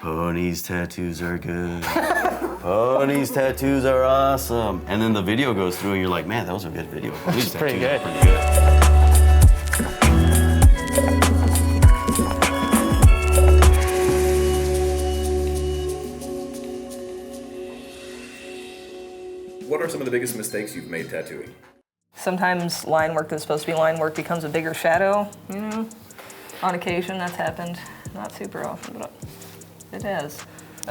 Pony's tattoos are good. Pony's tattoos are awesome. And then the video goes through and you're like, man, that was a good video. Pony's pretty good. Pretty good. What are some of the biggest mistakes you've made tattooing? Sometimes line work that's supposed to be line work becomes a bigger shadow, you know? On occasion, that's happened. Not super often, but it has.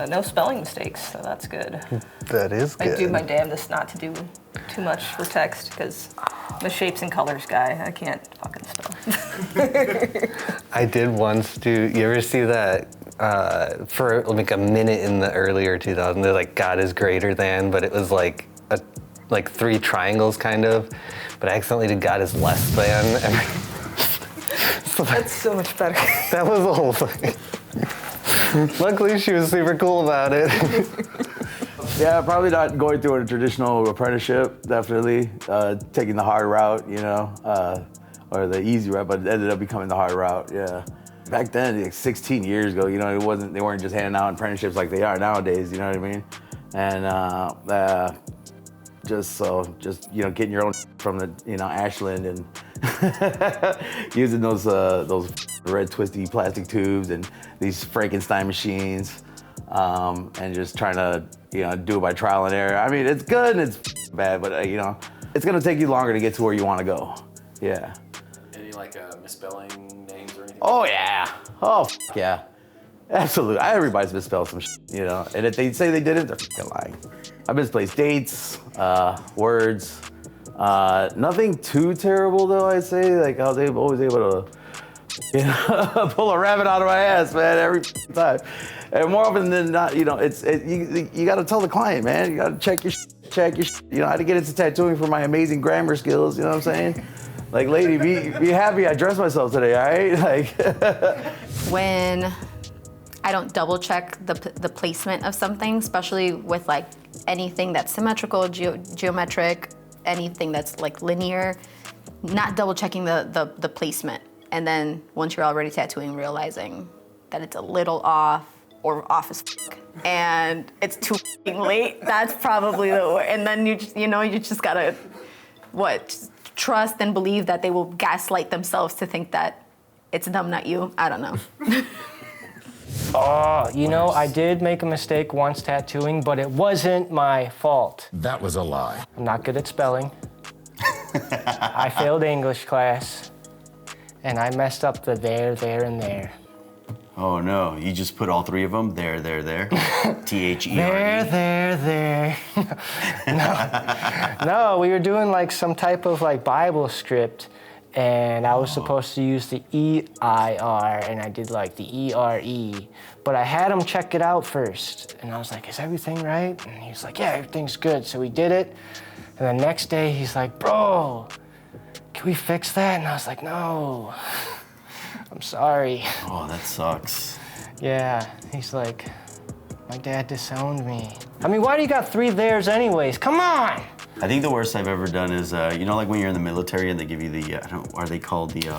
No spelling mistakes, so that's good. That is good. I do my damnedest not to do too much for text, because I'm a shapes and colors guy. I can't fucking spell. I did once do, you ever see that for like a minute in the earlier 2000s, they're like God is greater than, but it was like three triangles kind of, but I accidentally did God is less than. So That's so much better. that was the whole thing. Luckily, she was super cool about it. Yeah, probably not going through a traditional apprenticeship, definitely. Taking the hard route, you know, or the easy route, but it ended up becoming the hard route, yeah. Back then, like 16 years ago, you know, they weren't just handing out apprenticeships like they are nowadays, you know what I mean? And just you know, getting your own from the, you know, Ashland and using those red twisty plastic tubes and these Frankenstein machines, and just trying to, you know, do it by trial and error. I mean, it's good and it's bad, but you know, it's gonna take you longer to get to where you want to go. Yeah. Any like misspelling names or anything? Oh yeah. Oh yeah. Absolutely. Everybody's misspelled some shit, you know. And if they say they didn't, they're fucking lying. I've misplaced dates, words. Nothing too terrible though, I'd say. Like I was always able to, you know, pull a rabbit out of my ass, man, every time. And more often than not, you know, you got to tell the client, man. You got to check your shit. You know, I had to get into tattooing for my amazing grammar skills. You know what I'm saying? Like, lady, be happy I dressed myself today, all right? Like. When I don't double check the placement of something, especially with like anything that's symmetrical, geometric, anything that's like linear, not double checking the placement. And then once you're already tattooing, realizing that it's a little off or off as fuck, and it's too late, that's probably the worst. And then you just gotta, trust and believe that they will gaslight themselves to think that it's them, not you. I don't know. Oh, you know, I did make a mistake once tattooing, but it wasn't my fault. That was a lie. I'm not good at spelling. I failed English class, and I messed up the there, and there. Oh no, you just put all three of them there. T-H-E-R-E. There. No, we were doing like some type of like Bible script, and I was supposed to use the E-I-R, and I did like the E-R-E. But I had him check it out first, and I was like, is everything right? And he was like, yeah, everything's good. So we did it, and the next day he's like, bro, can we fix that? And I was like, no, I'm sorry. Oh, that sucks. Yeah, he's like, my dad disowned me. I mean, why do you got three theirs anyways? Come on! I think the worst I've ever done is, you know, like when you're in the military and they give you the, are they called the,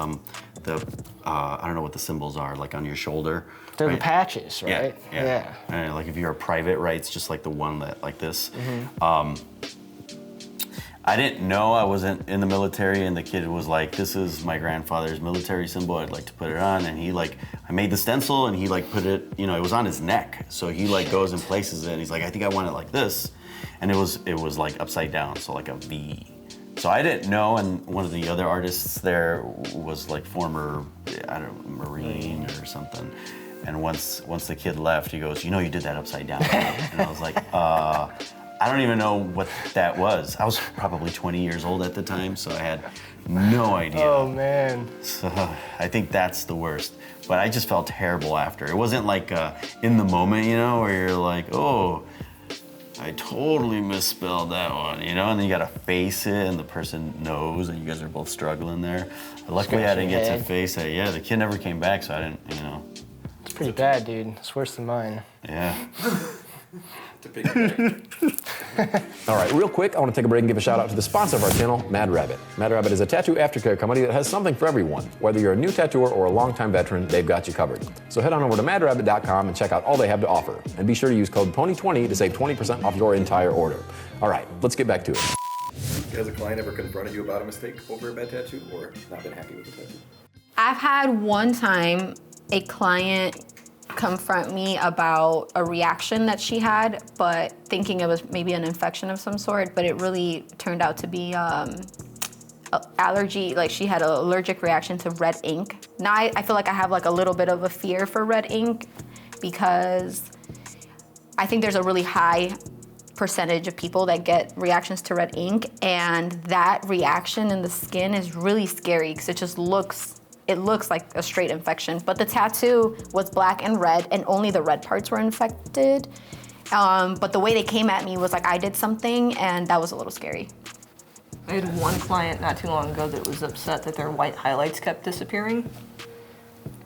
I don't know what the symbols are, like on your shoulder. They're right? the patches, right? Yeah. And like if you're a private, right, it's just like the one that, like this. Mm-hmm. I didn't know I wasn't in the military, and the kid was like, this is my grandfather's military symbol, I'd like to put it on. And he like, I made the stencil and he like put it, you know, it was on his neck. So he like goes and places it and he's like, I think I want it like this. And it was like upside down, so like a V. So I didn't know, and one of the other artists there was like former, I don't know, Marine or something. And once the kid left, he goes, you know, you did that upside down. And I was like, I don't even know what that was. I was probably 20 years old at the time, so I had no idea. Oh, man. So I think that's the worst. But I just felt terrible after. It wasn't like in the moment, you know, where you're like, oh, I totally misspelled that one, you know? And then you gotta face it, and the person knows, and you guys are both struggling there. Luckily, I didn't get to face it. Yeah, the kid never came back, so I didn't, you know. It's pretty bad, dude. It's worse than mine. Yeah. To piggyback. All right, real quick, I want to take a break and give a shout out to the sponsor of our channel, Mad Rabbit. Mad Rabbit is a tattoo aftercare company that has something for everyone. Whether you're a new tattooer or a longtime veteran, they've got you covered. So head on over to madrabbit.com and check out all they have to offer. And be sure to use code PONY20 to save 20% off your entire order. All right, let's get back to it. Has a client ever confronted you about a mistake over a bad tattoo or not been happy with the tattoo? I've had one time a client confront me about a reaction that she had, but thinking it was maybe an infection of some sort, but it really turned out to be allergy, like she had an allergic reaction to red ink. Now I feel like I have like a little bit of a fear for red ink because I think there's a really high percentage of people that get reactions to red ink, and that reaction in the skin is really scary because it looks like a straight infection. But the tattoo was black and red, and only the red parts were infected. But the way they came at me was like I did something, and that was a little scary. I had one client not too long ago that was upset that their white highlights kept disappearing,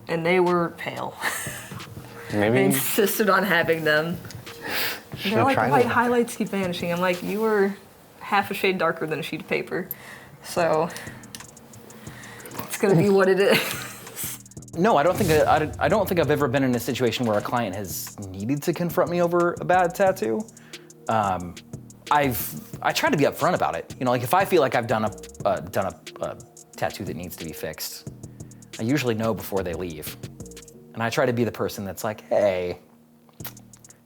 and they were pale. Maybe They insisted on having them. They're like, the white highlights keep vanishing. I'm like, you were half a shade darker than a sheet of paper, so it's gonna be what it is. No, I don't think I've ever been in a situation where a client has needed to confront me over a bad tattoo. I try to be upfront about it. You know, like if I feel like I've done a tattoo that needs to be fixed, I usually know before they leave, and I try to be the person that's like, hey,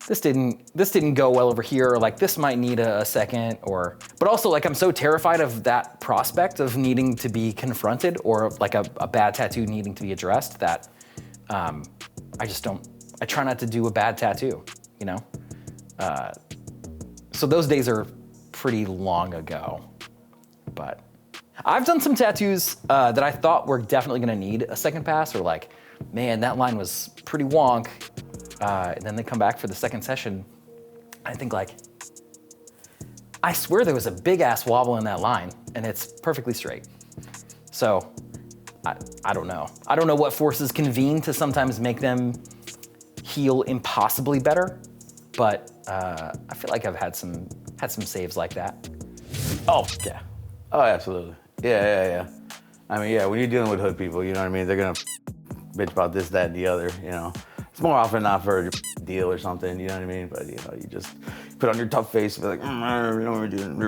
this didn't go well over here, or like this might need a second, but also like I'm so terrified of that prospect of needing to be confronted or like a bad tattoo needing to be addressed that I try not to do a bad tattoo, you know? So those days are pretty long ago, but I've done some tattoos that I thought were definitely gonna need a second pass, or like, man, that line was pretty wonk. And then they come back for the second session. I think like, I swear there was a big ass wobble in that line and it's perfectly straight. So I don't know. I don't know what forces convene to sometimes make them heal impossibly better, but I feel like I've had some saves like that. Oh, yeah. Oh, absolutely. Yeah. I mean, yeah, when you're dealing with hood people, you know what I mean? They're gonna bitch about this, that, and the other, you know? It's more often not for a deal or something, you know what I mean? But, you know, you just put on your tough face and be like, you know what we're doing,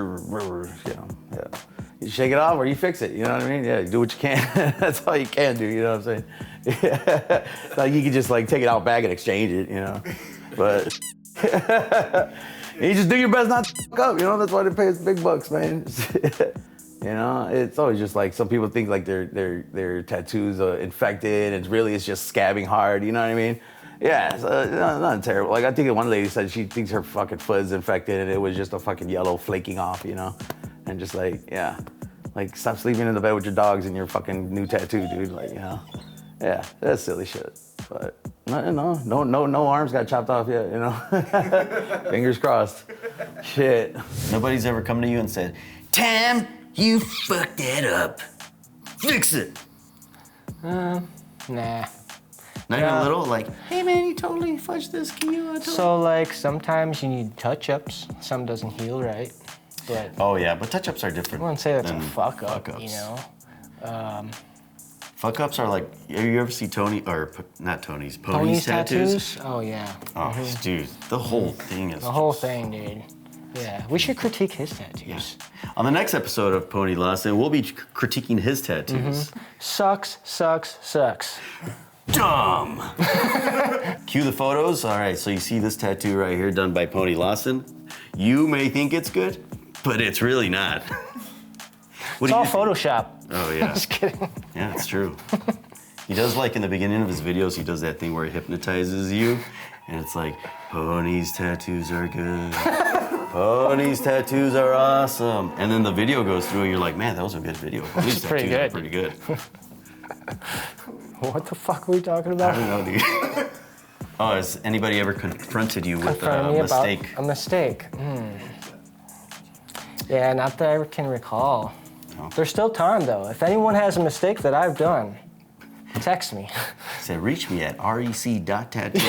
you know, yeah. You shake it off or you fix it, you know what I mean? Yeah, you do what you can. That's all you can do, you know what I'm saying? Yeah. Like you can just like take it out back and exchange it, you know? But you just do your best not to fuck up, you know? That's why they pay us big bucks, man. You know, it's always just like some people think like their tattoos are infected, and it's just scabbing hard, you know what I mean? Yeah, it's not terrible. Like I think one lady said she thinks her fucking foot is infected and it was just a fucking yellow flaking off, you know? And just like, yeah, like stop sleeping in the bed with your dogs and your fucking new tattoo, dude. Like, you know, yeah, that's silly shit. But no arms got chopped off yet, you know? Fingers crossed. Shit. Nobody's ever come to you and said, Tam, you fucked that up. Fix it. Nah. Not even a little, like, hey man, you totally fudged this. Can you So like sometimes you need touch-ups. Some doesn't heal right, but Oh yeah, but touch-ups are different. I wouldn't say that's a than fuck up, fuck-ups. you know. Fuck ups are like, have you ever see Tony, or not Tony's, Pony's Pony's tattoos? Oh yeah. Oh, dude, the whole thing is The whole thing, dude. Yeah, we should critique his tattoos. On the next episode of Pony Lawson, we'll be critiquing his tattoos. Sucks. Dumb! Cue the photos. All right, so you see this tattoo right here done by Pony Lawson. You may think it's good, but it's really not. It's all Photoshop. Oh, yeah. Just kidding. Yeah, it's true. He does, like, in the beginning of his videos, he does that thing where he hypnotizes you, and it's like, Pony's tattoos are good. Pony's tattoos are awesome. And then the video goes through, and you're like, man, that was a good video. Pony's pretty tattoos good. are pretty good. What the fuck are we talking about? I don't know, dude. Oh, has anybody ever confronted you with a Confronted me about mistake? a mistake. Yeah, not that I can recall. No. There's still time though. If anyone has a mistake that I've done, text me. Say, reach me at rec.tattoo.